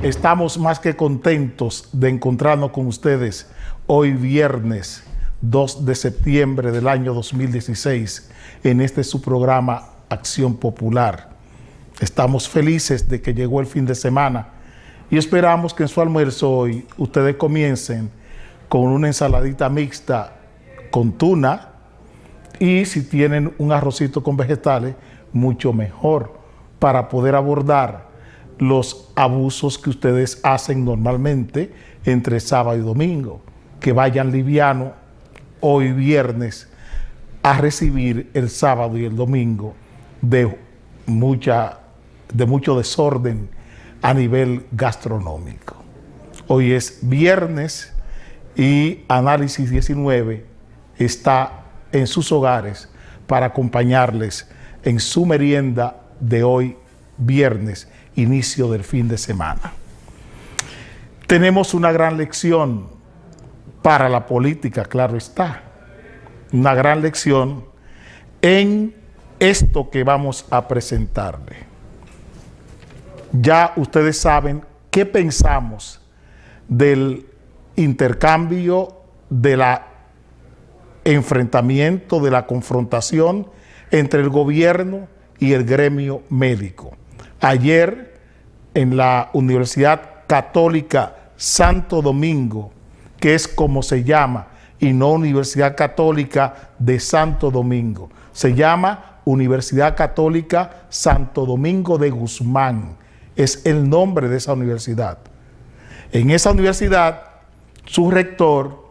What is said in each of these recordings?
Estamos más que contentos de encontrarnos con ustedes hoy viernes 2 de septiembre del año 2016 en este su programa Acción Popular. Estamos felices de que llegó el fin de semana y esperamos que en su almuerzo hoy ustedes comiencen con una ensaladita mixta con tuna y si tienen un arrocito con vegetales, mucho mejor para poder abordar los abusos que ustedes hacen normalmente entre sábado y domingo, que vayan liviano hoy viernes a recibir el sábado y el domingo de mucho desorden a nivel gastronómico. Hoy es viernes y Análisis 19 está en sus hogares para acompañarles en su merienda de hoy viernes, inicio del fin de semana. Tenemos una gran lección para la política, claro está. Una gran lección en esto que vamos a presentarle. Ya ustedes saben qué pensamos del intercambio, del enfrentamiento, de la confrontación entre el gobierno y el gremio médico. Ayer, en la Universidad Católica Santo Domingo, que es como se llama, y no Universidad Católica de Santo Domingo, se llama Universidad Católica Santo Domingo de Guzmán, es el nombre de esa universidad. En esa universidad, su rector,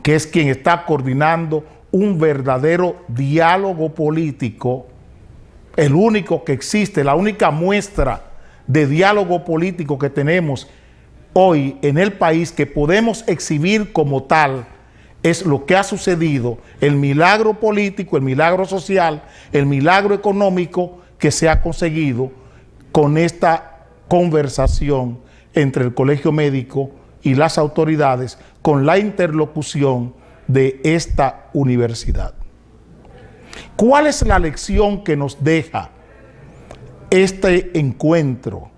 que es quien está coordinando un verdadero diálogo político, el único que existe, la única muestra de diálogo político que tenemos hoy en el país que podemos exhibir como tal, es lo que ha sucedido, el milagro político, el milagro social, el milagro económico que se ha conseguido con esta conversación entre el Colegio Médico y las autoridades con la interlocución de esta universidad. ¿Cuál es la lección que nos deja este encuentro?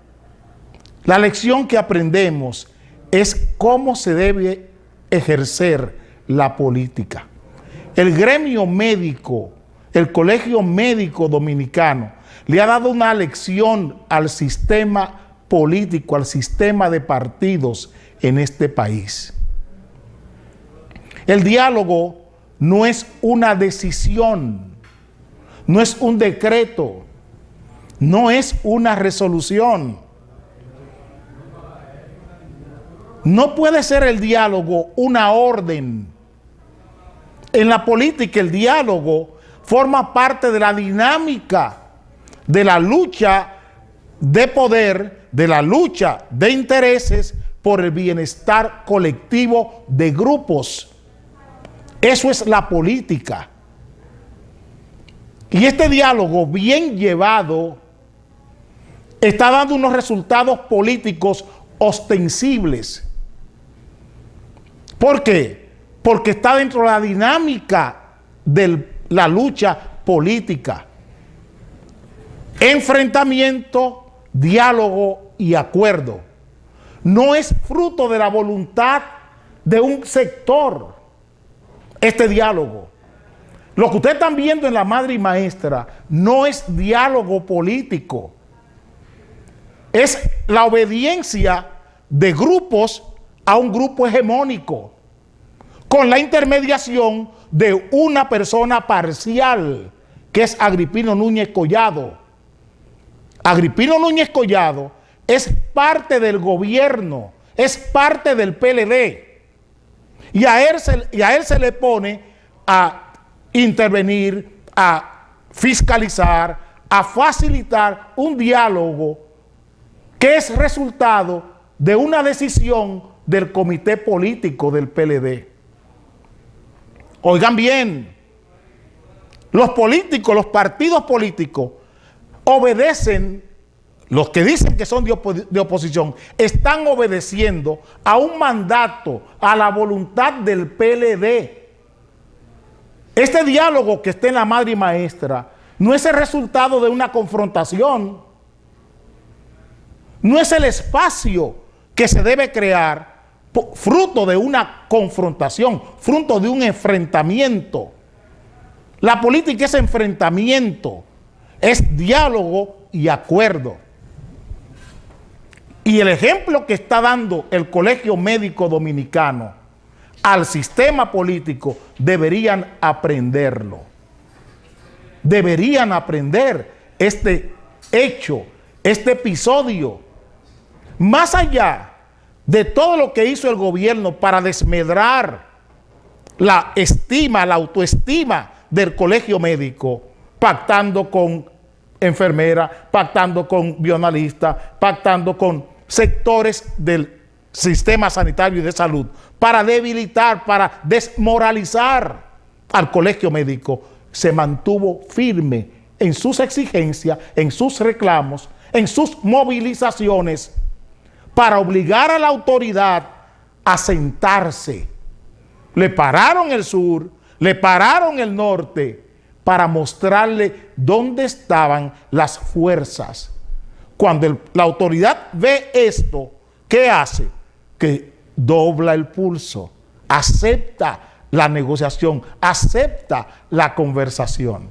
La lección que aprendemos es cómo se debe ejercer la política. El gremio médico, el Colegio Médico Dominicano, le ha dado una lección al sistema político, al sistema de partidos en este país. El diálogo no es una decisión, no es un decreto, no es una resolución. No puede ser el diálogo una orden. En la política el diálogo forma parte de la dinámica de la lucha de poder, de la lucha de intereses por el bienestar colectivo de grupos. Eso es la política. Y este diálogo bien llevado está dando unos resultados políticos ostensibles. ¿Por qué? Porque está dentro de la dinámica de la lucha política. Enfrentamiento, diálogo y acuerdo. No es fruto de la voluntad de un sector este diálogo. Lo que ustedes están viendo en La Madre y Maestra no es diálogo político. Es la obediencia de grupos a un grupo hegemónico, con la intermediación de una persona parcial, que es Agripino Núñez Collado. Agripino Núñez Collado es parte del gobierno, es parte del PLD. Y a él se le pone a intervenir, a fiscalizar, a facilitar un diálogo que es resultado de una decisión del comité político del PLD. Oigan bien, los políticos, los partidos políticos obedecen, los que dicen que son de oposición, están obedeciendo a un mandato, a la voluntad del PLD. Este diálogo que está en La Madre y Maestra no es el resultado de una confrontación, no es el espacio que se debe crear fruto de una confrontación, fruto de un enfrentamiento. La política es enfrentamiento, es diálogo y acuerdo. Y el ejemplo que está dando el Colegio Médico Dominicano al sistema político deberían aprenderlo. Deberían aprender este hecho, este episodio. Más allá de todo lo que hizo el gobierno para desmedrar la estima, la autoestima del colegio médico, pactando con enfermeras, pactando con bioanalistas, pactando con sectores del sistema sanitario y de salud, para debilitar, para desmoralizar al colegio médico, se mantuvo firme en sus exigencias, en sus reclamos, en sus movilizaciones, para obligar a la autoridad a sentarse. Le pararon el sur, le pararon el norte, para mostrarle dónde estaban las fuerzas. Cuando la autoridad ve esto, ¿qué hace? Que dobla el pulso, acepta la negociación, acepta la conversación.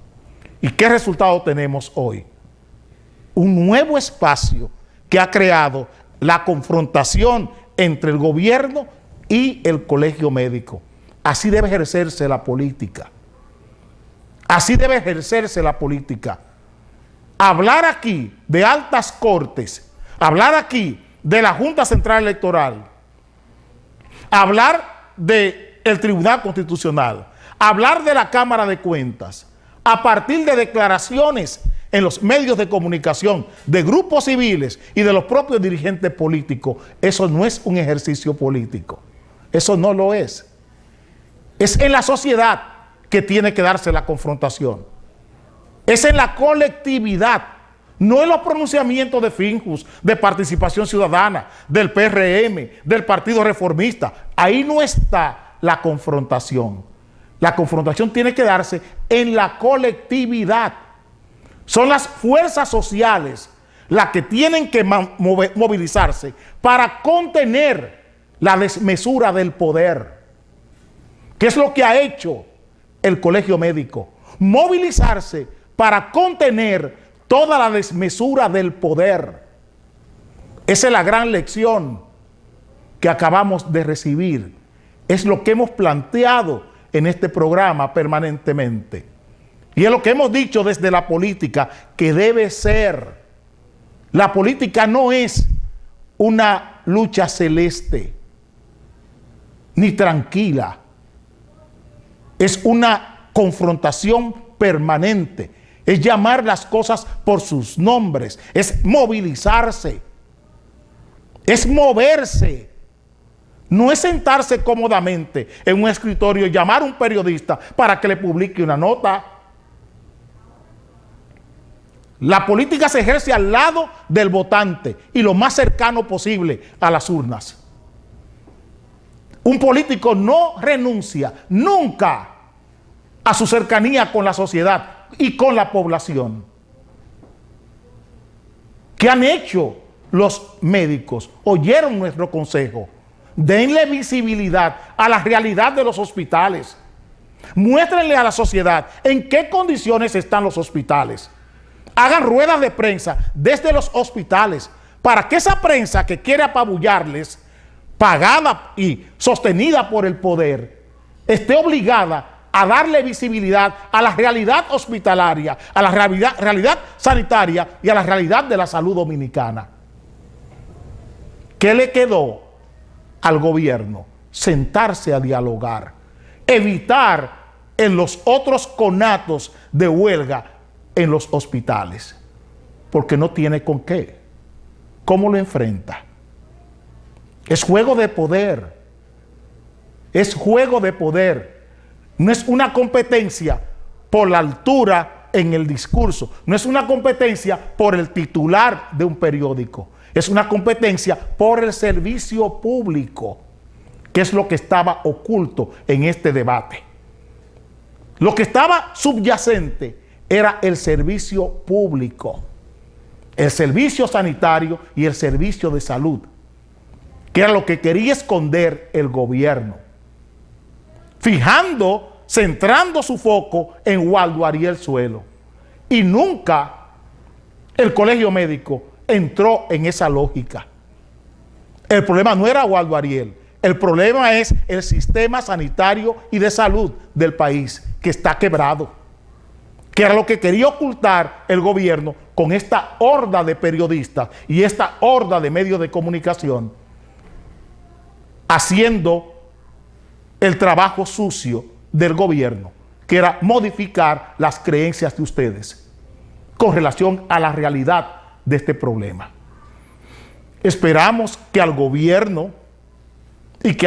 ¿Y qué resultado tenemos hoy? Un nuevo espacio que ha creado la confrontación entre el gobierno y el colegio médico. Así debe ejercerse la política. Así debe ejercerse la política. Hablar aquí de altas cortes, hablar aquí de la Junta Central Electoral, hablar del Tribunal Constitucional, hablar de la Cámara de Cuentas, a partir de declaraciones en los medios de comunicación de grupos civiles y de los propios dirigentes políticos, eso no es un ejercicio político. Eso no lo es. Es en la sociedad que tiene que darse la confrontación. Es en la colectividad, no en los pronunciamientos de Finjus, de Participación Ciudadana, del PRM, del Partido Reformista. Ahí no está la confrontación. La confrontación tiene que darse en la colectividad. Son las fuerzas sociales las que tienen que movilizarse para contener la desmesura del poder. ¿Qué es lo que ha hecho el colegio médico? Movilizarse para contener toda la desmesura del poder. Esa es la gran lección que acabamos de recibir. Es lo que hemos planteado en este programa permanentemente. Y es lo que hemos dicho desde la política, que debe ser. La política no es una lucha celeste, ni tranquila. Es una confrontación permanente. Es llamar las cosas por sus nombres. Es movilizarse. Es moverse. No es sentarse cómodamente en un escritorio y llamar a un periodista para que le publique una nota. La política se ejerce al lado del votante y lo más cercano posible a las urnas. Un político no renuncia nunca a su cercanía con la sociedad y con la población. ¿Qué han hecho los médicos? Oyeron nuestro consejo. Denle visibilidad a la realidad de los hospitales. Muéstrenle a la sociedad en qué condiciones están los hospitales. Hagan ruedas de prensa desde los hospitales para que esa prensa que quiere apabullarles, pagada y sostenida por el poder, esté obligada a darle visibilidad a la realidad hospitalaria, a la realidad sanitaria y a la realidad de la salud dominicana. ¿Qué le quedó al gobierno? Sentarse a dialogar, evitar en los otros conatos de huelga en los hospitales, porque no tiene con qué. ¿Cómo lo enfrenta? Es juego de poder. Es juego de poder. No es una competencia por la altura en el discurso. No es una competencia por el titular de un periódico. Es una competencia por el servicio público, que es lo que estaba oculto en este debate. Lo que estaba subyacente era el servicio público. el servicio sanitario y el servicio de salud, que era lo que quería esconder el gobierno, centrando su foco en Waldo Ariel Suelo. Y nunca el colegio médico entró en esa lógica. El problema no era Waldo Ariel, el problema es el sistema sanitario y de salud del país, que está quebrado, que era lo que quería ocultar el gobierno con esta horda de periodistas y esta horda de medios de comunicación, haciendo el trabajo sucio del gobierno, que era modificar las creencias de ustedes con relación a la realidad de este problema. Esperamos que al gobierno y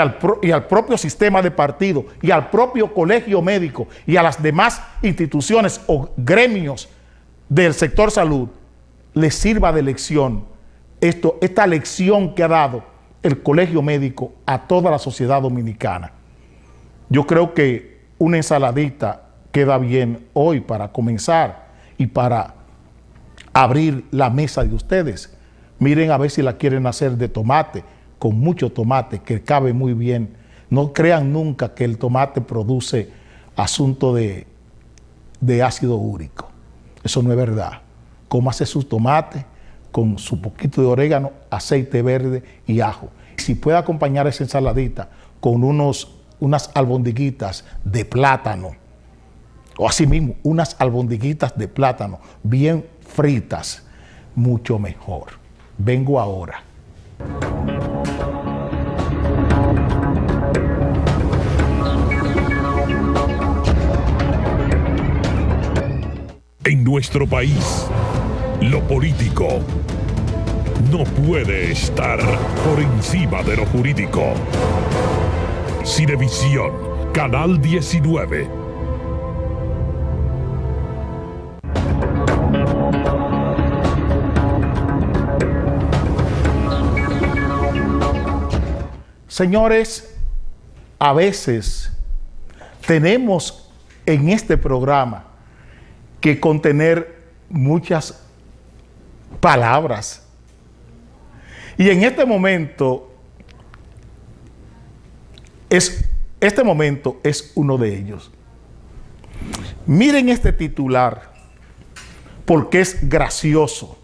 al propio sistema de partido y al propio colegio médico y a las demás instituciones o gremios del sector salud les sirva de lección esta lección que ha dado el colegio médico a toda la sociedad dominicana. Yo creo que una ensaladita queda bien hoy para comenzar y para abrir la mesa de ustedes. Miren a ver si la quieren hacer de tomate, con mucho tomate, que cabe muy bien. No crean nunca que el tomate produce asunto de ácido úrico. Eso no es verdad. Cómase sus tomates con su poquito de orégano, aceite verde y ajo. Si puede acompañar esa ensaladita con unas albondiguitas de plátano, o así mismo, unas albondiguitas de plátano bien fritas, mucho mejor. Vengo ahora. En nuestro país, lo político no puede estar por encima de lo jurídico. Cinevisión, Canal 19. Señores, a veces tenemos en este programa que contener muchas palabras. Y en este momento es uno de ellos. Miren este titular, porque es gracioso.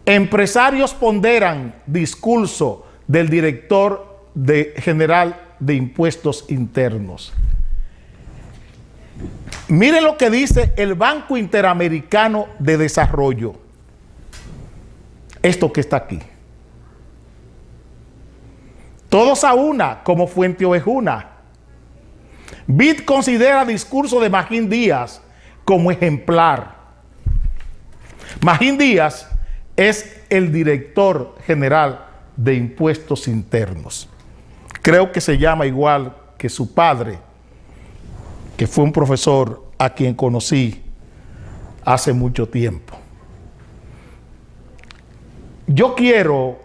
Empresarios ponderan discurso del director general de Impuestos Internos. Miren lo que dice el Banco Interamericano de Desarrollo. Esto que está aquí. Todos a una, como Fuente Ovejuna. BID considera discurso de Magín Díaz como ejemplar. Magín Díaz es el director general de Impuestos Internos. Creo que se llama igual que su padre, que fue un profesor a quien conocí hace mucho tiempo. Yo quiero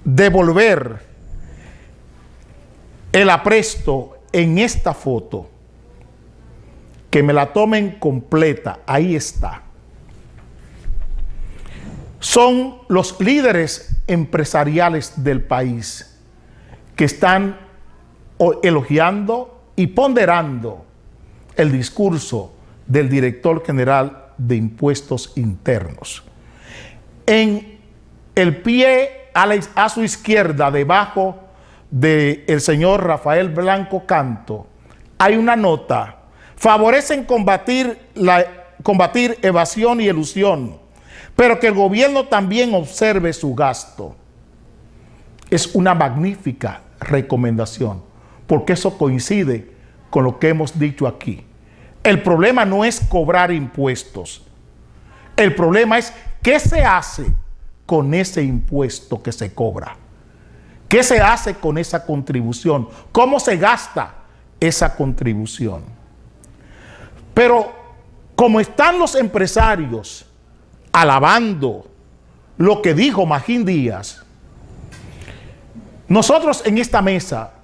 devolver el apresto en esta foto, que me la tomen completa, ahí está. Son los líderes empresariales del país que están elogiando y ponderando el discurso del director general de Impuestos Internos. En el pie a su izquierda, debajo del señor Rafael Blanco Canto, hay una nota: favorecen combatir evasión y elusión, pero que el gobierno también observe su gasto. Es una magnífica recomendación, porque eso coincide con lo que hemos dicho aquí. El problema no es cobrar impuestos. El problema es qué se hace con ese impuesto que se cobra. ¿Qué se hace con esa contribución? ¿Cómo se gasta esa contribución? Pero como están los empresarios alabando lo que dijo Magín Díaz, nosotros en esta mesa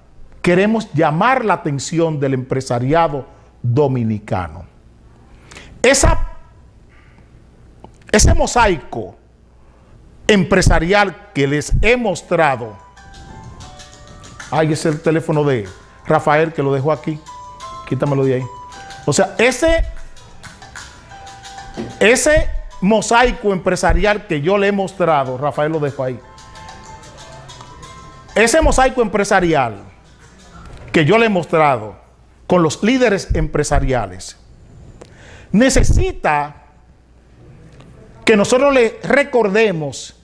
queremos llamar la atención del empresariado dominicano. Ese mosaico empresarial que les he mostrado, ahí es el teléfono de Rafael que lo dejó aquí, quítamelo de ahí. O sea, ese mosaico empresarial que yo le he mostrado, Rafael lo dejó ahí. Ese mosaico empresarial que yo le he mostrado con los líderes empresariales necesita que nosotros le recordemos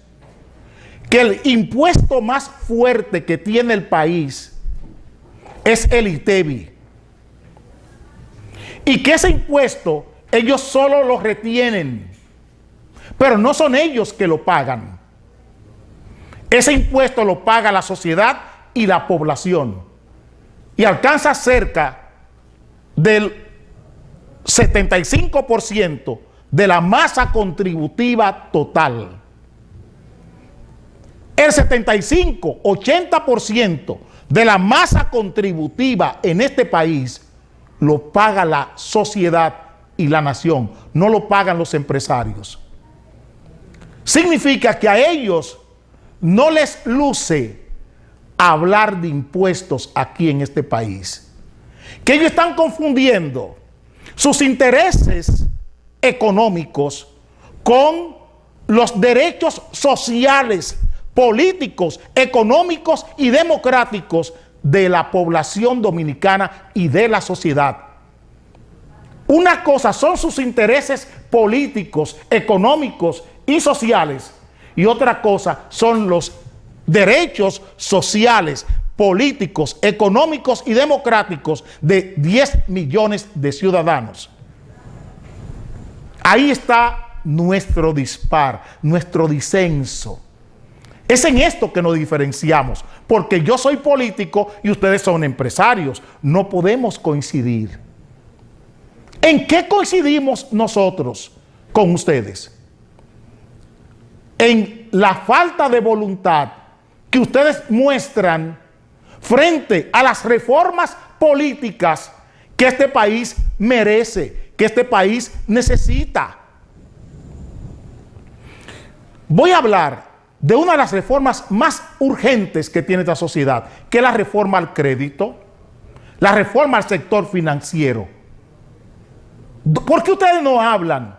que el impuesto más fuerte que tiene el país es el ITEVI. Y que ese impuesto ellos solo lo retienen, pero no son ellos que lo pagan. Ese impuesto lo paga la sociedad y la población. Y alcanza cerca del 75% de la masa contributiva total. El 75-80% de la masa contributiva en este país lo paga la sociedad y la nación, no lo pagan los empresarios. Significa que a ellos no les luce hablar de impuestos aquí en este país, que ellos están confundiendo sus intereses económicos con los derechos sociales, políticos, económicos y democráticos de la población dominicana y de la sociedad. Una cosa son sus intereses políticos, económicos y sociales, y otra cosa son los derechos sociales, políticos, económicos y democráticos de 10 millones de ciudadanos. Ahí está nuestro dispar, nuestro disenso. Es en esto que nos diferenciamos, porque yo soy político y ustedes son empresarios. No podemos coincidir. ¿En qué coincidimos nosotros con ustedes? En la falta de voluntad que ustedes muestran frente a las reformas políticas que este país merece, que este país necesita. Voy a hablar de una de las reformas más urgentes que tiene esta sociedad, que es la reforma al crédito, la reforma al sector financiero. ¿Por qué ustedes no hablan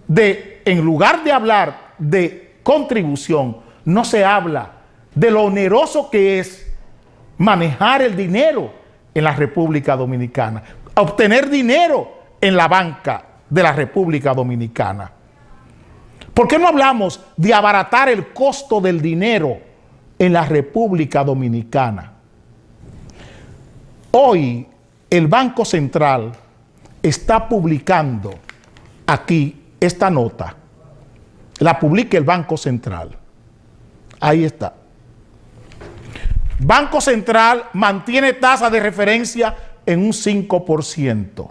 de, en lugar de hablar de contribución, no se habla de lo oneroso que es manejar el dinero en la República Dominicana, obtener dinero en la banca de la República Dominicana? ¿Por qué no hablamos de abaratar el costo del dinero en la República Dominicana? Hoy el Banco Central está publicando aquí esta nota. La publica el Banco Central. Ahí está. Banco Central mantiene tasa de referencia en un 5%.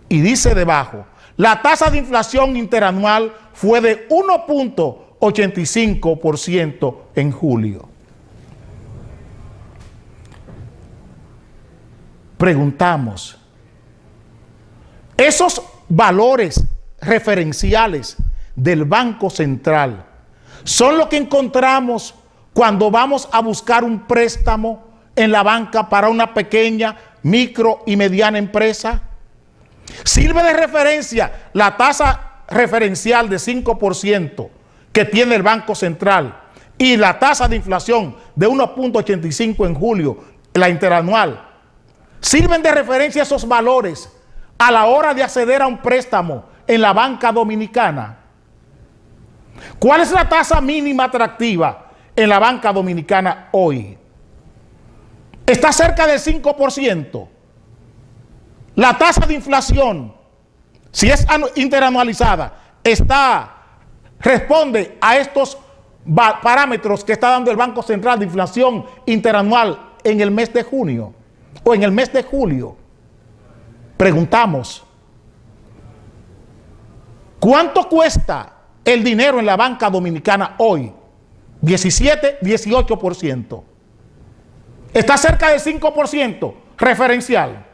Y dice debajo, la tasa de inflación interanual fue de 1.85% en julio. Preguntamos, esos valores referenciales del Banco Central son lo que encontramos cuando vamos a buscar un préstamo en la banca para una pequeña, micro y mediana empresa. ¿Sirve de referencia la tasa referencial de 5% que tiene el Banco Central y la tasa de inflación de 1.85 en julio, la interanual? ¿Sirven de referencia esos valores a la hora de acceder a un préstamo en la banca dominicana? ¿Cuál es la tasa mínima atractiva en la banca dominicana hoy? Está cerca del 5%. La tasa de inflación, si es interanualizada, responde a estos parámetros que está dando el Banco Central de inflación interanual en el mes de junio o en el mes de julio. Preguntamos, ¿cuánto cuesta el dinero en la banca dominicana hoy? 17, 18%. Está cerca del 5% referencial.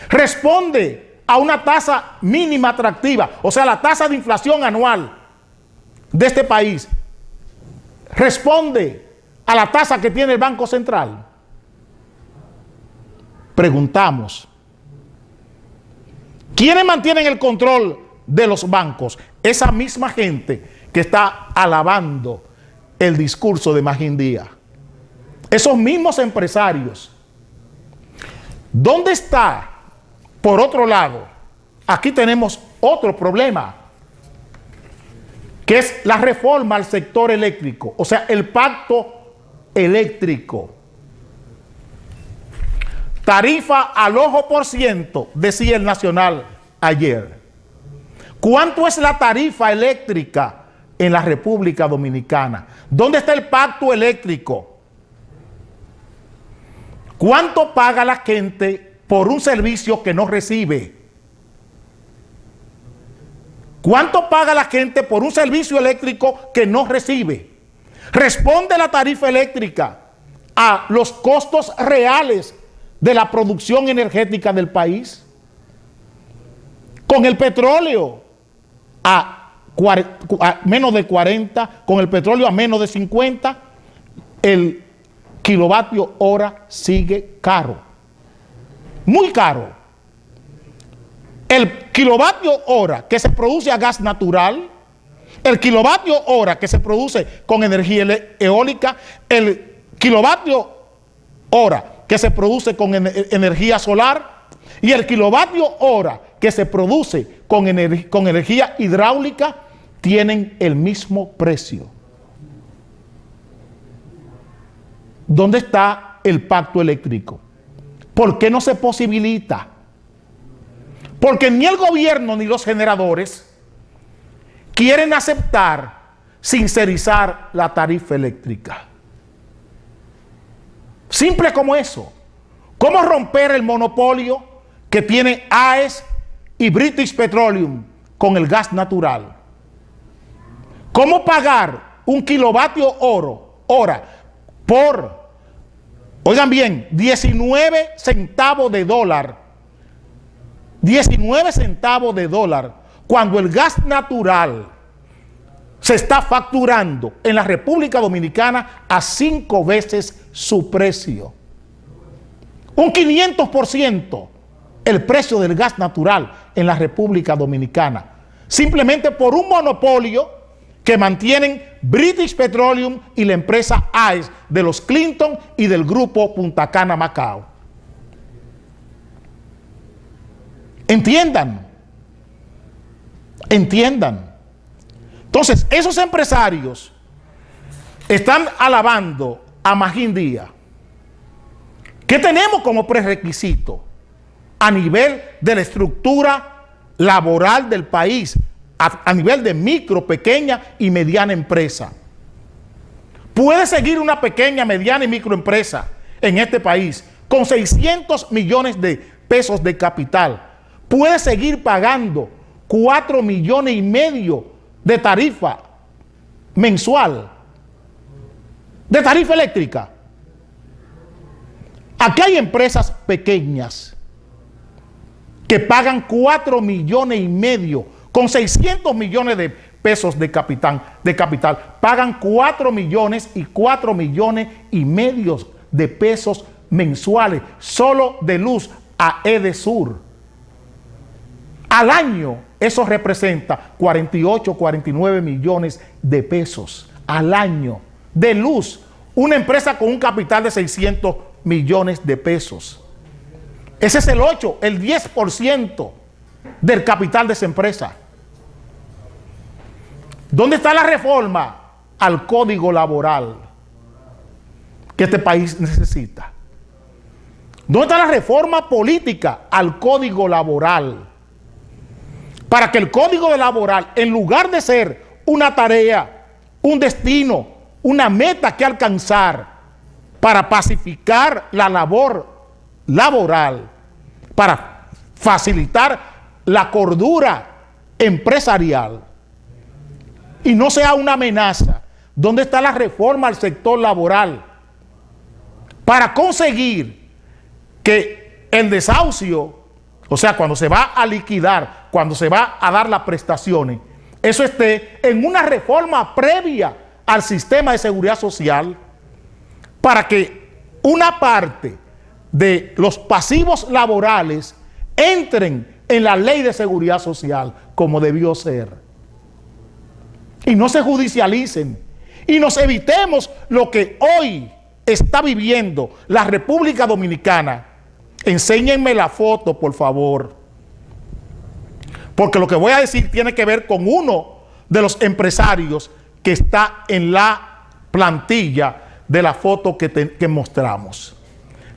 Responde a una tasa mínima atractiva, o sea, la tasa de inflación anual de este país. Responde a la tasa que tiene el Banco Central. Preguntamos, ¿quiénes mantienen el control de los bancos? Esa misma gente que está alabando el discurso de Magín Díaz. Esos mismos empresarios. ¿Dónde está? Por otro lado, aquí tenemos otro problema, que es la reforma al sector eléctrico, o sea, el pacto eléctrico. Tarifa al ojo por ciento, decía el Nacional ayer. ¿Cuánto es la tarifa eléctrica en la República Dominicana? ¿Dónde está el pacto eléctrico? ¿Cuánto paga la gente por un servicio que no recibe? ¿Cuánto paga la gente por un servicio eléctrico que no recibe? ¿Responde la tarifa eléctrica a los costos reales de la producción energética del país? Con el petróleo a menos de 40, con el petróleo a menos de 50, el kilovatio hora sigue caro, muy caro. El kilovatio hora que se produce a gas natural, el kilovatio hora que se produce con energía eólica, el kilovatio hora que se produce con energía solar y el kilovatio hora que se produce con energía hidráulica tienen el mismo precio. ¿Dónde está el pacto eléctrico? ¿Por qué no se posibilita? Porque ni el gobierno ni los generadores quieren aceptar sincerizar la tarifa eléctrica. Simple como eso. ¿Cómo romper el monopolio que tiene AES y British Petroleum con el gas natural? ¿Cómo pagar un kilovatio hora por, oigan bien, 19 centavos de dólar? 19 centavos de dólar cuando el gas natural se está facturando en la República Dominicana a 5 veces su precio. Un 500% el precio del gas natural en la República Dominicana, simplemente por un monopolio que mantienen British Petroleum y la empresa AES de los Clinton y del grupo Punta Cana Macao. Entiendan. Entonces, esos empresarios están alabando a Magín Díaz. ¿Qué tenemos como prerequisito a nivel de la estructura laboral del país, a nivel de micro, pequeña y mediana empresa? ¿Puede seguir una pequeña, mediana y microempresa en este país con 600 millones de pesos de capital? ¿Puede seguir pagando 4,5 millones de tarifa mensual, de tarifa eléctrica? Aquí hay empresas pequeñas que pagan 4,5 millones, con 600 millones de pesos de capital, pagan 4 millones y 4,5 millones de pesos mensuales, solo de luz a Edesur. Al año, eso representa 48, 49 millones de pesos al año de luz. Una empresa con un capital de 600 millones de pesos. Ese es el 10% del capital de esa empresa. ¿Dónde está la reforma al Código Laboral que este país necesita? ¿Dónde está la reforma política al Código Laboral? Para que el Código Laboral, en lugar de ser una tarea, un destino, una meta que alcanzar para pacificar la labor laboral, para facilitar la cordura empresarial y no sea una amenaza. ¿Dónde está la reforma al sector laboral para conseguir que el desahucio o sea, cuando se va a liquidar, cuando se va a dar las prestaciones, eso esté en una reforma previa al sistema de seguridad social para que una parte de los pasivos laborales entren en la ley de seguridad social como debió ser y no se judicialicen y nos evitemos lo que hoy está viviendo la República Dominicana. Enséñenme la foto, por favor, porque lo que voy a decir tiene que ver con uno de los empresarios que está en la plantilla de la foto que mostramos.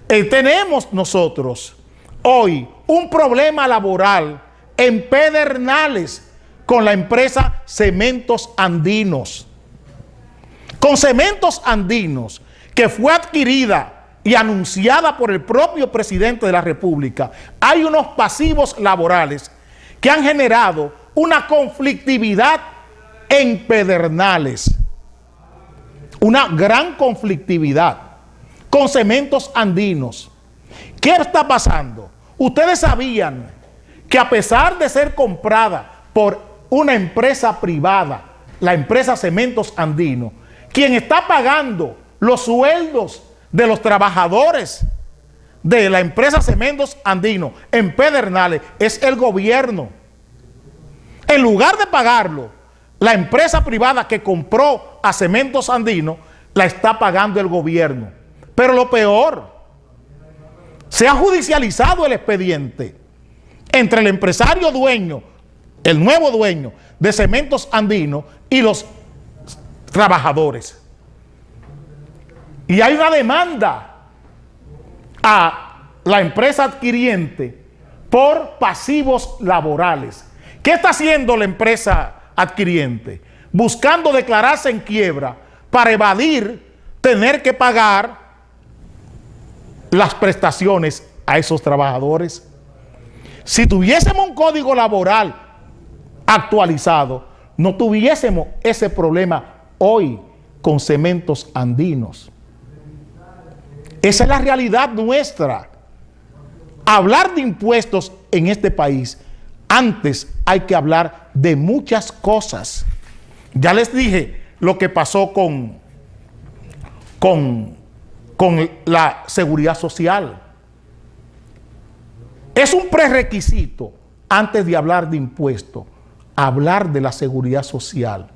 Tenemos nosotros hoy un problema laboral en Pedernales con la empresa Cementos Andinos. Con Cementos Andinos, que fue adquirida y anunciada por el propio presidente de la República, hay unos pasivos laborales que han generado una conflictividad en Pedernales. Una gran conflictividad con Cementos Andinos. ¿Qué está pasando? Ustedes sabían que a pesar de ser comprada por una empresa privada, la empresa Cementos Andinos, quien está pagando los sueldos de los trabajadores de la empresa Cementos Andinos en Pedernales es el gobierno. En lugar de pagarlo, la empresa privada que compró a Cementos Andinos la está pagando el gobierno. Pero lo peor, se ha judicializado el expediente entre el empresario dueño, el nuevo dueño de Cementos Andinos y los trabajadores. Y hay una demanda a la empresa adquiriente por pasivos laborales. ¿Qué está haciendo la empresa adquiriente? Buscando declararse en quiebra para evadir tener que pagar las prestaciones a esos trabajadores. Si tuviésemos un código laboral actualizado, no tuviésemos ese problema hoy con Cementos Andinos. Esa es la realidad nuestra. Hablar de impuestos en este país, antes hay que hablar de muchas cosas. Ya les dije lo que pasó con la seguridad social. Es un prerequisito, antes de hablar de impuestos, hablar de la seguridad social,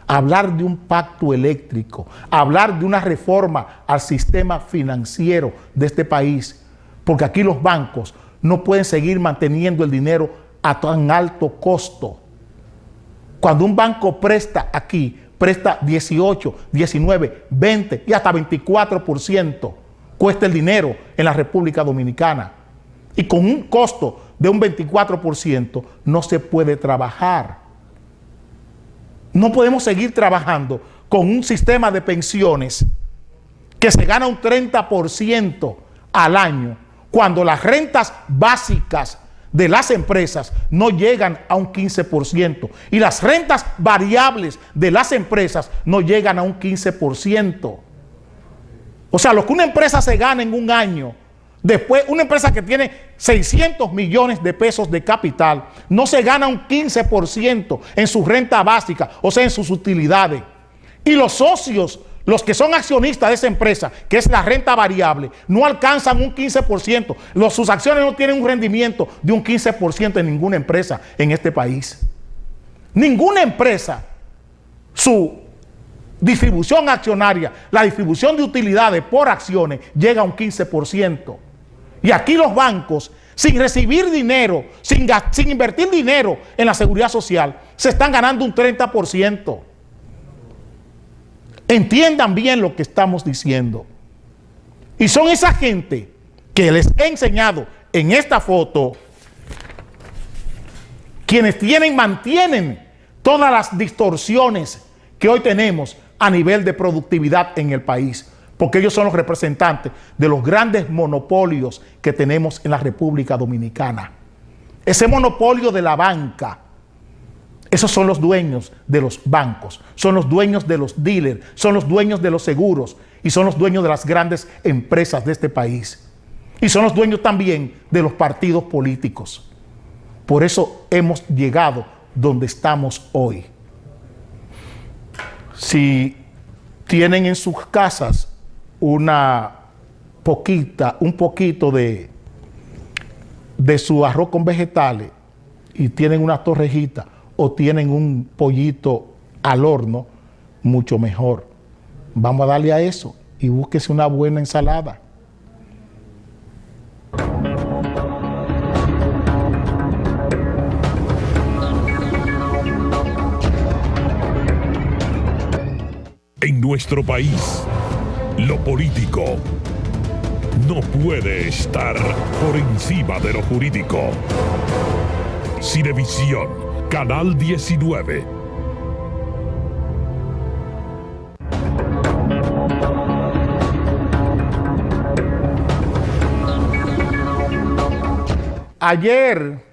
hablar de un pacto eléctrico, hablar de una reforma al sistema financiero de este país, porque aquí los bancos no pueden seguir manteniendo el dinero a tan alto costo. Cuando un banco presta aquí, presta 18, 19, 20 y hasta 24% cuesta el dinero en la República Dominicana. Y con un costo de un 24% no se puede trabajar. No podemos seguir trabajando con un sistema de pensiones que se gana un 30% al año, cuando las rentas básicas de las empresas no llegan a un 15% y las rentas variables de las empresas no llegan a un 15%. O sea, lo que una empresa se gana en un año, después una empresa que tiene 600 millones de pesos de capital, no se gana un 15% en su renta básica, o sea, en sus utilidades. Y los socios, los que son accionistas de esa empresa, que es la renta variable, no alcanzan un 15%. Sus acciones no tienen un rendimiento de un 15% en ninguna empresa en este país. Ninguna empresa, su distribución accionaria, la distribución de utilidades por acciones, llega a un 15%. Y aquí los bancos, sin recibir dinero, sin invertir dinero en la seguridad social, se están ganando un 30%. Entiendan bien lo que estamos diciendo. Y son esa gente que les he enseñado en esta foto, quienes mantienen todas las distorsiones que hoy tenemos a nivel de productividad en el país, porque ellos son los representantes de los grandes monopolios que tenemos en la República Dominicana. Ese monopolio de la banca, esos son los dueños de los bancos, son los dueños de los dealers, son los dueños de los seguros y son los dueños de las grandes empresas de este país. Y son los dueños también de los partidos políticos. Por eso hemos llegado donde estamos hoy. Si tienen en sus casas un poquito de su arroz con vegetales y tienen una torrejita o tienen un pollito al horno, mucho mejor. Vamos a darle a eso y búsquese una buena ensalada. En nuestro país, lo político no puede estar por encima de lo jurídico. Cinevisión, Canal 19. Ayer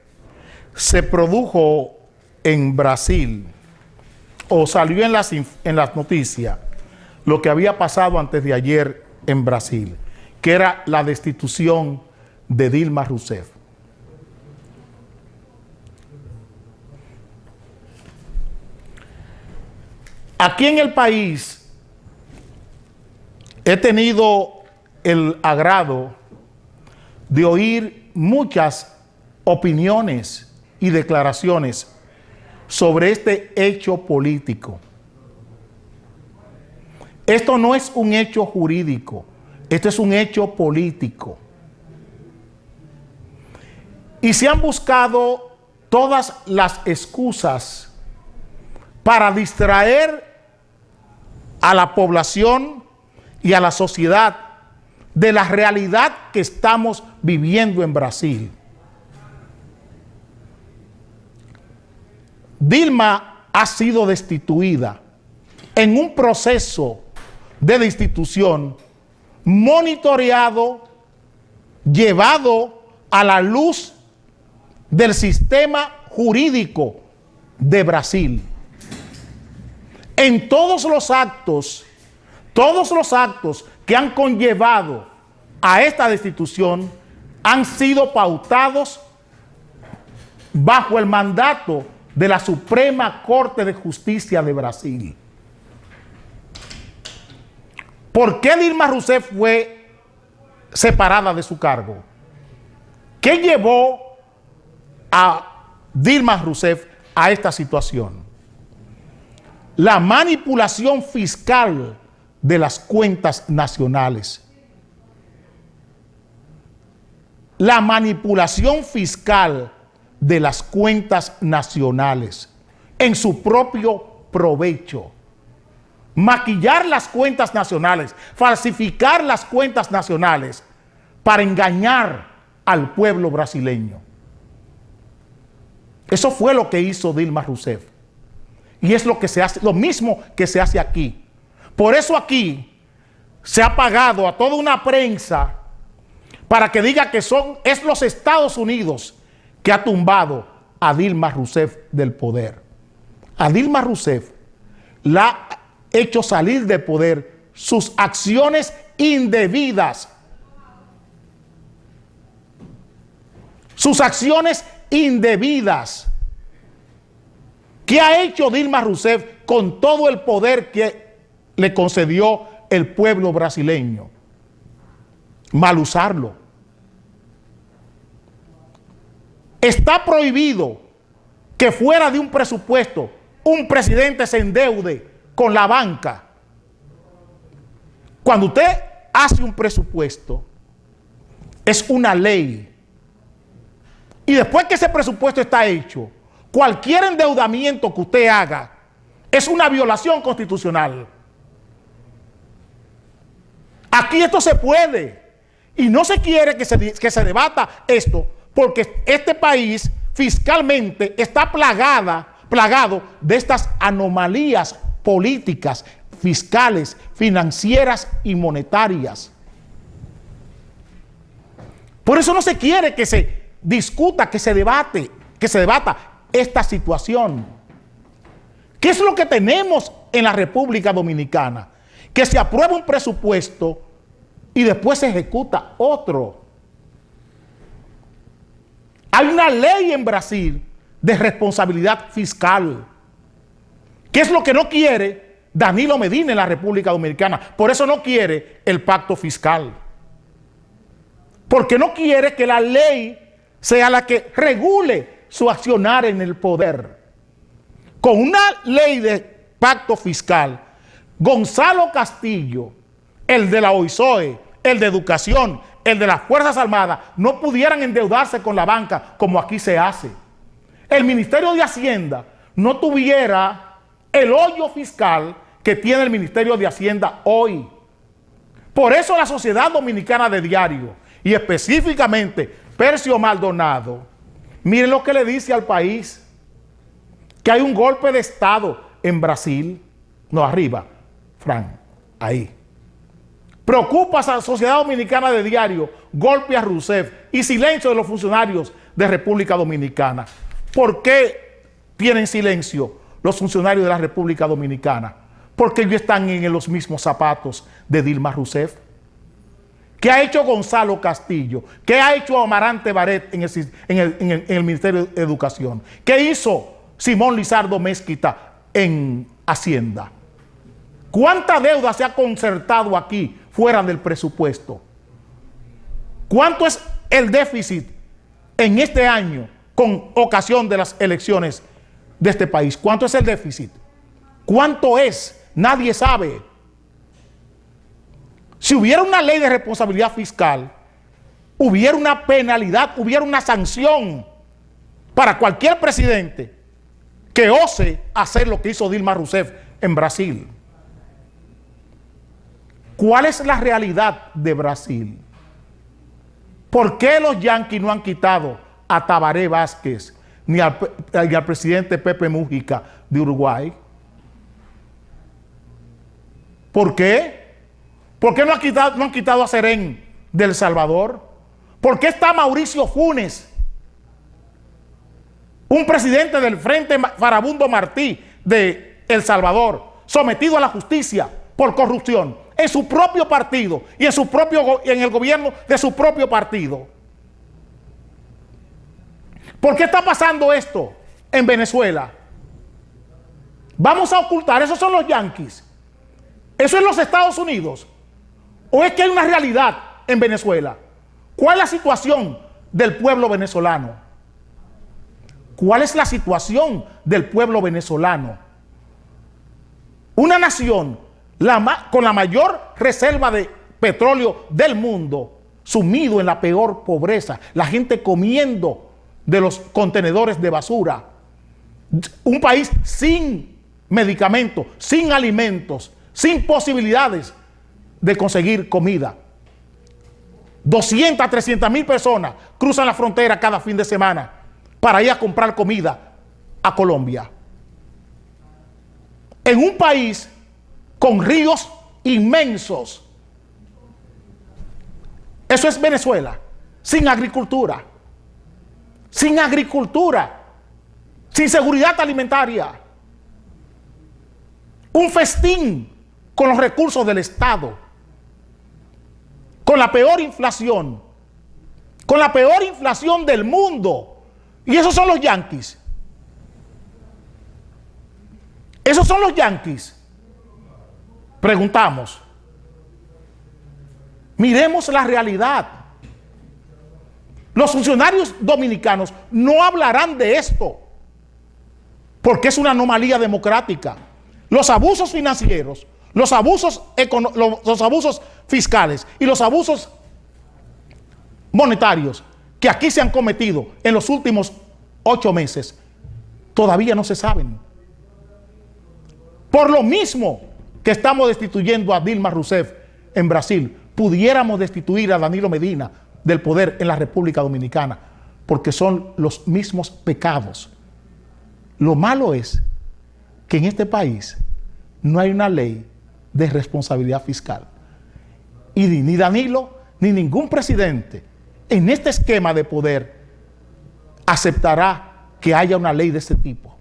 se produjo en Brasil, o salió en las noticias, lo que había pasado antes de ayer en Brasil, que era la destitución de Dilma Rousseff. Aquí en el país he tenido el agrado de oír muchas opiniones y declaraciones sobre este hecho político. Esto no es un hecho jurídico, esto es un hecho político. Y se han buscado todas las excusas para distraer a la población y a la sociedad de la realidad que estamos viviendo en Brasil. Dilma ha sido destituida en un proceso de destitución monitoreado, llevado a la luz del sistema jurídico de Brasil. En todos los actos que han conllevado a esta destitución han sido pautados bajo el mandato de la Suprema Corte de Justicia de Brasil. ¿Por qué Dilma Rousseff fue separada de su cargo? ¿Qué llevó a Dilma Rousseff a esta situación? La manipulación fiscal de las cuentas nacionales. La manipulación fiscal de las cuentas nacionales en su propio provecho. Maquillar las cuentas nacionales, falsificar las cuentas nacionales para engañar al pueblo brasileño. Eso fue lo que hizo Dilma Rousseff. Y es lo que se hace, lo mismo que se hace aquí. Por eso aquí se ha pagado a toda una prensa para que diga que es los Estados Unidos que ha tumbado a Dilma Rousseff del poder. A Dilma Rousseff la ha hecho salir del poder sus acciones indebidas. Sus acciones indebidas. ¿Qué ha hecho Dilma Rousseff con todo el poder que le concedió el pueblo brasileño? Mal usarlo. Está prohibido que fuera de un presupuesto un presidente se endeude con la banca. Cuando usted hace un presupuesto, es una ley. Y después que ese presupuesto está hecho, cualquier endeudamiento que usted haga es una violación constitucional. Aquí esto se puede. Y no se quiere que se debata esto, porque este país fiscalmente está plagado de estas anomalías políticas, fiscales, financieras y monetarias. Por eso no se quiere que se discuta, que se debata esta situación. ¿Qué es lo que tenemos en la República Dominicana? Que se aprueba un presupuesto y después se ejecuta otro. Hay una ley en Brasil de responsabilidad fiscal, que es lo que no quiere Danilo Medina en la República Dominicana. Por eso no quiere el pacto fiscal, porque no quiere que la ley sea la que regule su accionar en el poder. Con una ley de pacto fiscal, Gonzalo Castillo, el de la OISOE, el de Educación, el de las Fuerzas Armadas, no pudieran endeudarse con la banca como aquí se hace. El Ministerio de Hacienda no tuviera el hoyo fiscal que tiene el Ministerio de Hacienda hoy. Por eso la Sociedad Dominicana de Diario, y específicamente Percio Maldonado, miren lo que le dice al país, que hay un golpe de Estado en Brasil. No, arriba, Fran, ahí. Preocupa a la Sociedad Dominicana de Diario, golpe a Rousseff y silencio de los funcionarios de República Dominicana. ¿Por qué tienen silencio los funcionarios de la República Dominicana? Porque ellos están en los mismos zapatos de Dilma Rousseff. ¿Qué ha hecho Gonzalo Castillo? ¿Qué ha hecho Amarante Barret en el Ministerio de Educación? ¿Qué hizo Simón Lizardo Mezquita en Hacienda? ¿Cuánta deuda se ha concertado aquí fuera del presupuesto? ¿Cuánto es el déficit en este año con ocasión de las elecciones de este país? ¿Cuánto es el déficit? ¿Cuánto es? Nadie sabe. Si hubiera una ley de responsabilidad fiscal, hubiera una penalidad, hubiera una sanción para cualquier presidente que ose hacer lo que hizo Dilma Rousseff en Brasil. ¿Cuál es la realidad de Brasil? ¿Por qué los yanquis no han quitado a Tabaré Vázquez ni al presidente Pepe Mujica de Uruguay? ¿Por qué? ¿Por qué no han quitado a Serén de El Salvador? ¿Por qué está Mauricio Funes, un presidente del Frente Farabundo Martí de El Salvador, sometido a la justicia por corrupción en su propio partido y en el gobierno de su propio partido? ¿Por qué está pasando esto en Venezuela? ¿Vamos a ocultar? ¿Esos son los yanquis? ¿Eso es los Estados Unidos? ¿O es que hay una realidad en Venezuela? ¿Cuál es la situación del pueblo venezolano? ¿Cuál es la situación del pueblo venezolano? Una nación con la mayor reserva de petróleo del mundo, sumido en la peor pobreza, la gente comiendo de los contenedores de basura. Un país sin medicamentos, sin alimentos, sin posibilidades de conseguir comida. 200 a 300 mil personas cruzan la frontera cada fin de semana para ir a comprar comida a Colombia. En un país con ríos inmensos. Eso es Venezuela, sin agricultura, sin seguridad alimentaria. Un festín con los recursos del Estado, con la peor inflación del mundo. Y esos son los yanquis. Esos son los yanquis. Preguntamos. Miremos la realidad. Los funcionarios dominicanos no hablarán de esto, porque es una anomalía democrática. Los abusos financieros, los abusos fiscales y los abusos monetarios que aquí se han cometido en los últimos 8 meses todavía no se saben. Por lo mismo que estamos destituyendo a Dilma Rousseff en Brasil, pudiéramos destituir a Danilo Medina del poder en la República Dominicana, porque son los mismos pecados. Lo malo es que en este país no hay una ley de responsabilidad fiscal. Y ni Danilo ni ningún presidente en este esquema de poder aceptará que haya una ley de este tipo.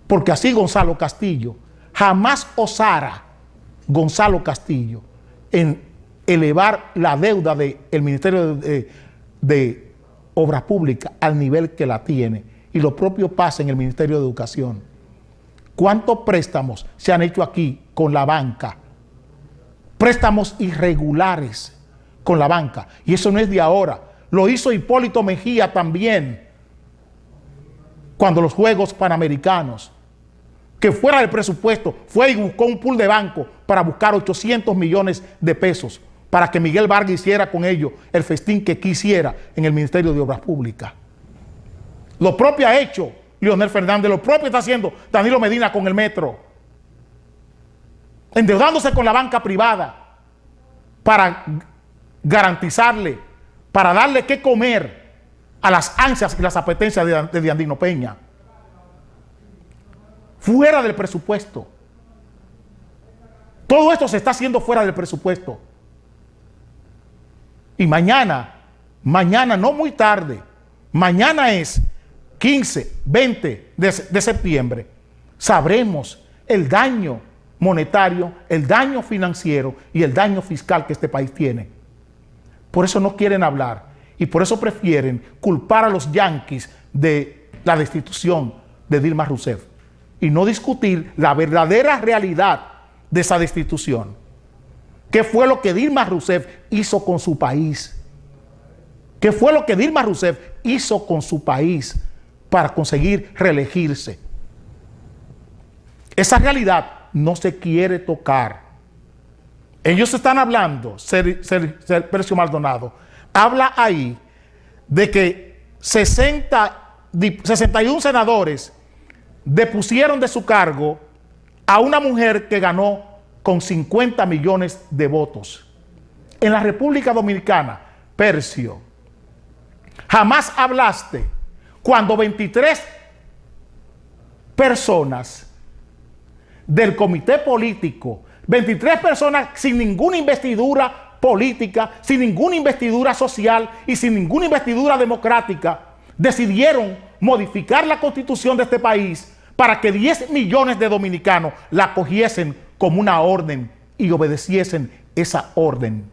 Porque así Gonzalo Castillo jamás osara Gonzalo Castillo en elevar la deuda del Ministerio de obra pública al nivel que la tiene. Y lo propio pasa en el Ministerio de Educación. ¿Cuántos préstamos se han hecho aquí con la banca? Préstamos irregulares con la banca. Y eso no es de ahora. Lo hizo Hipólito Mejía también, cuando los Juegos Panamericanos, que fuera del presupuesto, fue y buscó un pool de banco para buscar 800 millones de pesos para que Miguel Vargas hiciera con ello el festín que quisiera en el Ministerio de Obras Públicas. Lo propio ha hecho Leonel Fernández, lo propio está haciendo Danilo Medina con el metro, endeudándose con la banca privada para garantizarle, para darle que comer a las ansias y las apetencias de Diandino Peña. Fuera del presupuesto. Todo esto se está haciendo fuera del presupuesto. Y mañana, no muy tarde, mañana es 15, 20 de septiembre, sabremos el daño monetario, el daño financiero y el daño fiscal que este país tiene. Por eso no quieren hablar y por eso prefieren culpar a los yanquis de la destitución de Dilma Rousseff y no discutir la verdadera realidad de esa destitución. ¿Qué fue lo que Dilma Rousseff hizo con su país? ¿Qué fue lo que Dilma Rousseff hizo con su país para conseguir reelegirse? Esa realidad no se quiere tocar. Ellos están hablando, Percio Maldonado habla ahí de que 61 senadores depusieron de su cargo a una mujer que ganó con 50 millones de votos. En la República Dominicana, Percio, jamás hablaste cuando 23 personas del comité político, 23 personas sin ninguna investidura política, sin ninguna investidura social y sin ninguna investidura democrática, decidieron modificar la constitución de este país para que 10 millones de dominicanos la cogiesen como una orden y obedeciesen esa orden.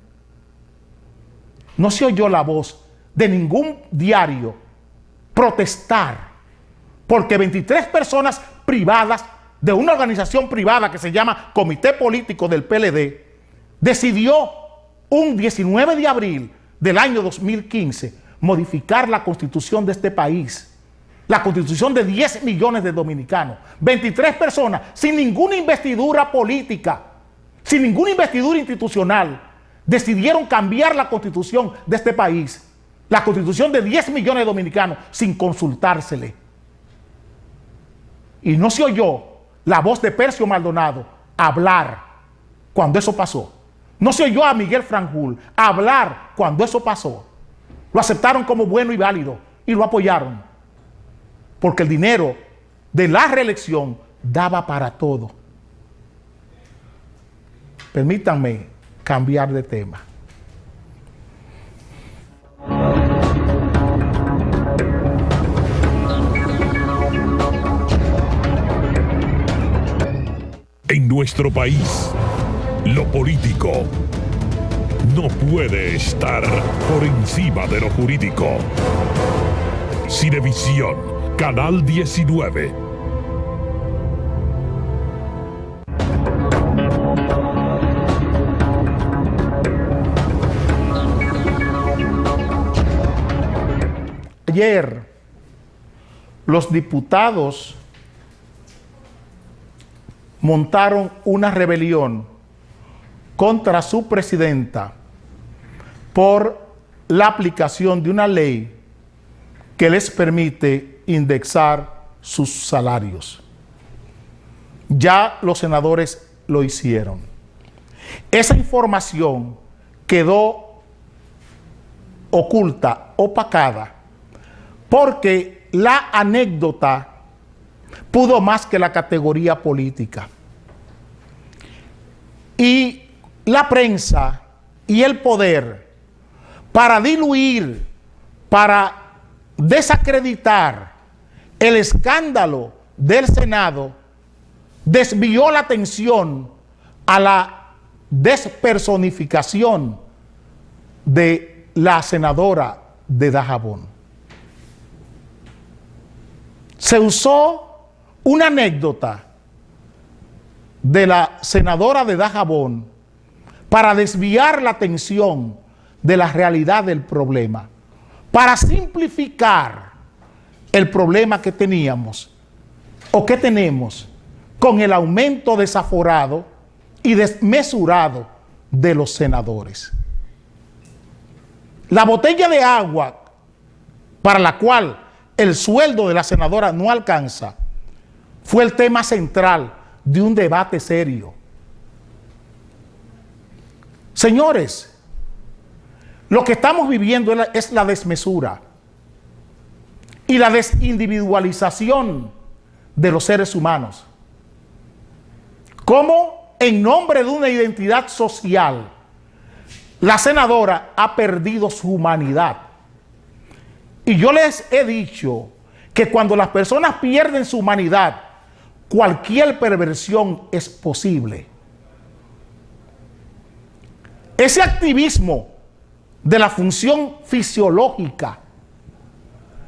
No se oyó la voz de ningún diario protestar porque 23 personas privadas de una organización privada que se llama Comité Político del PLD decidió un 19 de abril del año 2015 modificar la constitución de este país. La constitución de 10 millones de dominicanos, 23 personas sin ninguna investidura política, sin ninguna investidura institucional, decidieron cambiar la constitución de este país, la constitución de 10 millones de dominicanos, sin consultársele. Y no se oyó la voz de Percio Maldonado hablar cuando eso pasó. No se oyó a Miguel Franjul hablar cuando eso pasó. Lo aceptaron como bueno y válido y lo apoyaron. Porque el dinero de la reelección daba para todo. Permítanme cambiar de tema. En nuestro país, lo político no puede estar por encima de lo jurídico. Cinevisión, Canal 19. Ayer, los diputados montaron una rebelión contra su presidenta por la aplicación de una ley que les permite indexar sus salarios. Ya los senadores lo hicieron. Esa información quedó oculta, opacada, porque la anécdota pudo más que la categoría política. Y la prensa y el poder, para diluir, para desacreditar el escándalo del Senado, desvió la atención a la despersonificación de la senadora de Dajabón. se usó una anécdota de la senadora de Dajabón para desviar la atención de la realidad del problema, para simplificar el problema que teníamos o que tenemos con el aumento desaforado y desmesurado de los senadores. La botella de agua para la cual el sueldo de la senadora no alcanza fue el tema central de un debate serio. Señores, lo que estamos viviendo es la desmesura y la desindividualización de los seres humanos. Cómo en nombre de una identidad social la senadora ha perdido su humanidad. Y yo les he dicho que cuando las personas pierden su humanidad, cualquier perversión es posible. Ese activismo de la función fisiológica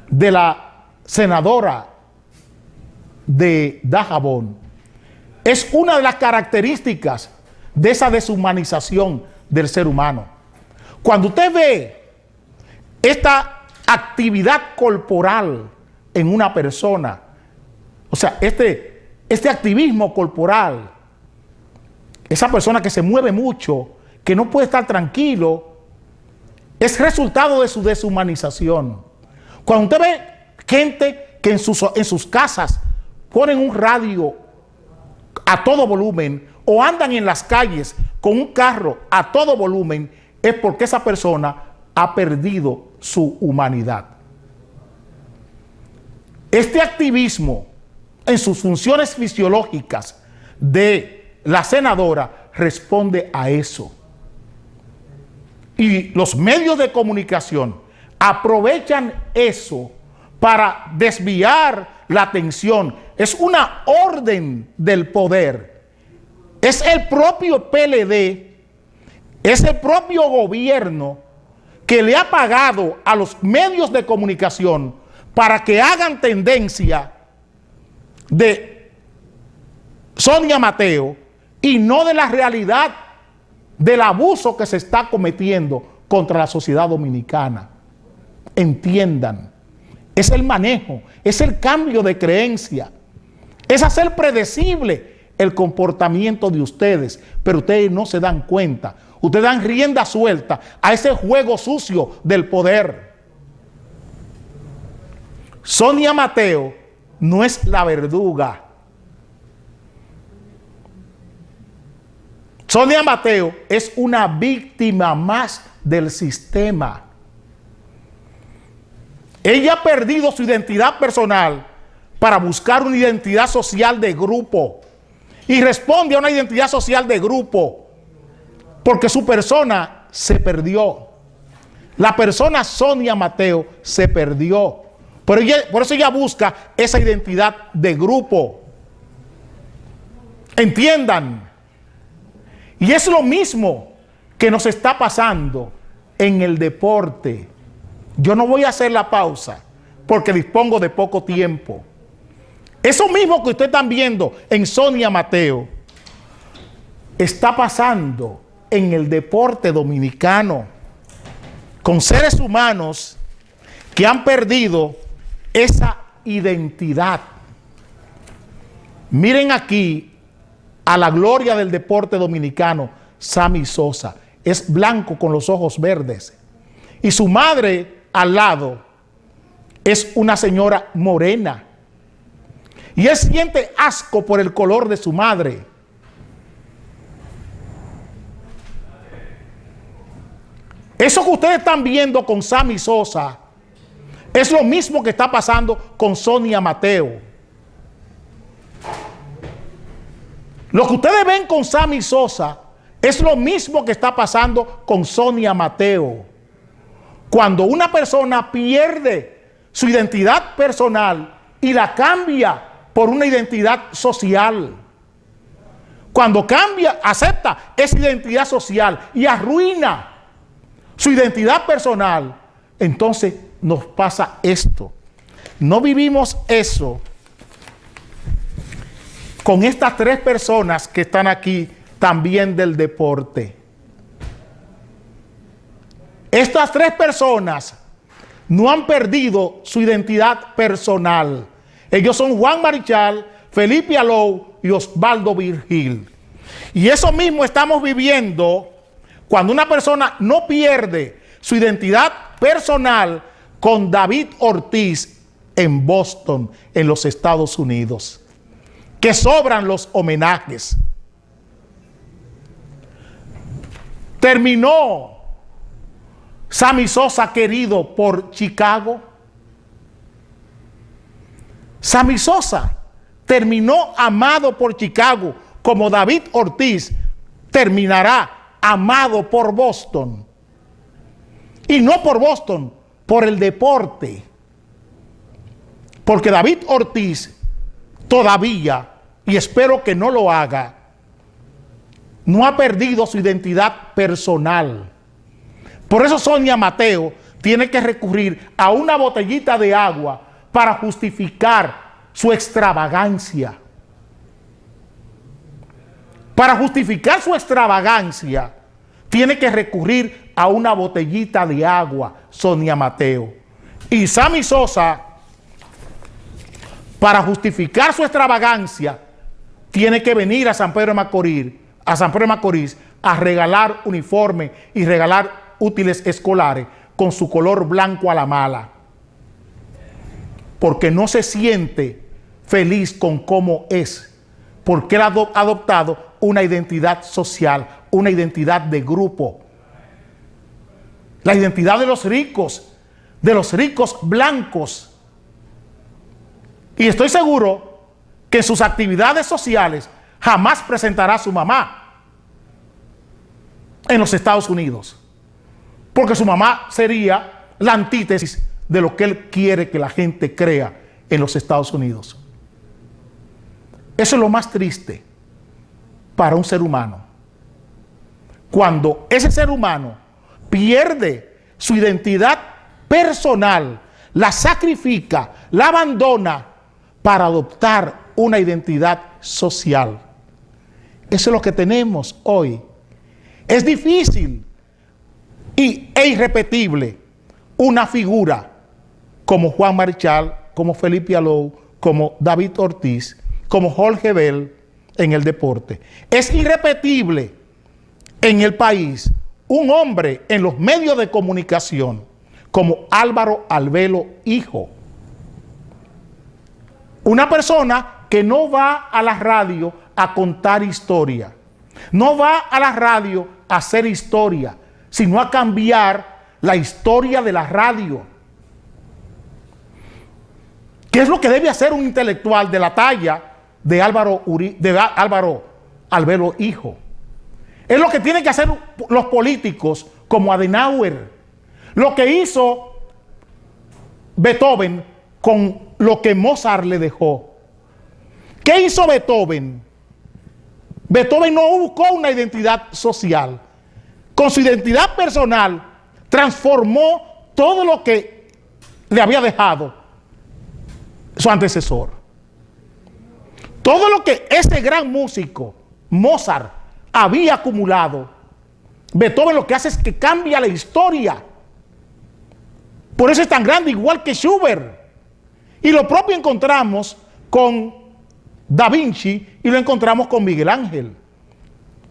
de la senadora de Dajabón es una de las características de esa deshumanización del ser humano. Cuando usted ve esta actividad corporal en una persona, o sea, este activismo corporal, esa persona que se mueve mucho, que no puede estar tranquilo, es resultado de su deshumanización. Cuando usted ve gente que en sus casas ponen un radio a todo volumen o andan en las calles con un carro a todo volumen, es porque esa persona ha perdido su humanidad. Este activismo en sus funciones fisiológicas de la senadora responde a eso. Y los medios de comunicación aprovechan eso para desviar la atención. Es una orden del poder. Es el propio PLD, es el propio gobierno que le ha pagado a los medios de comunicación para que hagan tendencia de Sonia Mateo y no de la realidad del abuso que se está cometiendo contra la sociedad dominicana. Entiendan, es el manejo, es el cambio de creencia, es hacer predecible el comportamiento de ustedes, pero ustedes no se dan cuenta. Ustedes dan rienda suelta a ese juego sucio del poder. Sonia Mateo no es la verduga. Sonia Mateo es una víctima más del sistema. Ella ha perdido su identidad personal para buscar una identidad social de grupo. Y responde a una identidad social de grupo porque su persona se perdió. La persona Sonia Mateo se perdió. Por eso ella busca esa identidad de grupo. Entiendan. Y es lo mismo que nos está pasando en el deporte. Yo no voy a hacer la pausa porque dispongo de poco tiempo. Eso mismo que ustedes están viendo en Sonia Mateo está pasando en el deporte dominicano con seres humanos que han perdido esa identidad. Miren aquí a la gloria del deporte dominicano, Sammy Sosa. Es blanco con los ojos verdes. Y su madre al lado es una señora morena. Y él siente asco por el color de su madre. Eso que ustedes están viendo con Sammy Sosa es lo mismo que está pasando con Sonia Mateo. Lo que ustedes ven con Sammy Sosa es lo mismo que está pasando con Sonia Mateo. Cuando una persona pierde su identidad personal y la cambia por una identidad social. Cuando cambia, acepta esa identidad social y arruina su identidad personal, entonces nos pasa esto. No vivimos eso con estas tres personas que están aquí también del deporte. Estas tres personas no han perdido su identidad personal. Ellos son Juan Marichal, Felipe Alou y Osvaldo Virgil. Y eso mismo estamos viviendo cuando una persona no pierde su identidad personal con David Ortiz en Boston, en los Estados Unidos. Que sobran los homenajes. Terminó Sammy Sosa querido por Chicago. Sammy Sosa terminó amado por Chicago, como David Ortiz terminará amado por Boston. Y no por Boston, por el deporte. Porque David Ortiz todavía, y espero que no lo haga, no ha perdido su identidad personal. Por eso Sonia Mateo tiene que recurrir a una botellita de agua para justificar su extravagancia. Para justificar su extravagancia, tiene que recurrir a una botellita de agua, Sonia Mateo. Y Sammy Sosa, para justificar su extravagancia, tiene que venir a San Pedro de Macorís, a regalar uniforme y regalar útiles escolares con su color blanco a la mala. Porque no se siente feliz con cómo es. Porque él ha adoptado una identidad social, una identidad de grupo. La identidad de los ricos blancos. Y estoy seguro que en sus actividades sociales jamás presentará a su mamá en los Estados Unidos. Porque su mamá sería la antítesis de lo que él quiere que la gente crea en los Estados Unidos. Eso es lo más triste para un ser humano. Cuando ese ser humano pierde su identidad personal, la sacrifica, la abandona para adoptar una identidad social. Eso es lo que tenemos hoy. Es difícil e irrepetible una figura como Juan Marichal, como Felipe Alou, como David Ortiz, como Jorge Bell en el deporte. Es irrepetible en el país un hombre en los medios de comunicación como Álvaro Albelo hijo. Una persona que no va a la radio a contar historia, no va a la radio a hacer historia, sino a cambiar la historia de la radio. ¿Qué es lo que debe hacer un intelectual de la talla de Álvaro Albelo hijo? Es lo que tienen que hacer los políticos como Adenauer, lo que hizo Beethoven con lo que Mozart le dejó. ¿Qué hizo Beethoven? Beethoven no buscó una identidad social. Con su identidad personal transformó todo lo que le había dejado su antecesor. Todo lo que ese gran músico, Mozart, había acumulado, Beethoven lo que hace es que cambia la historia. Por eso es tan grande, igual que Schubert. Y lo propio encontramos con Da Vinci y lo encontramos con Miguel Ángel.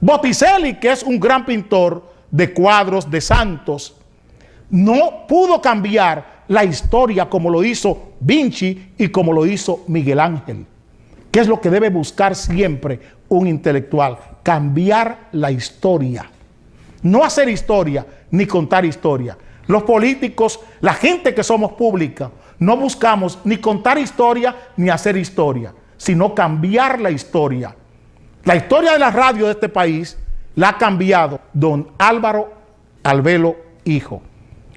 Botticelli, que es un gran pintor de cuadros de santos, no pudo cambiar la historia como lo hizo Vinci y como lo hizo Miguel Ángel. ¿Qué es lo que debe buscar siempre un intelectual? Cambiar la historia. No hacer historia ni contar historia. Los políticos, la gente que somos pública, no buscamos ni contar historia ni hacer historia, sino cambiar la historia. La historia de la radio de este país la ha cambiado don Álvaro Albelo hijo.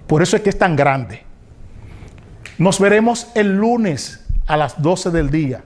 Por eso es que es tan grande. Nos veremos el lunes a las 12 del día.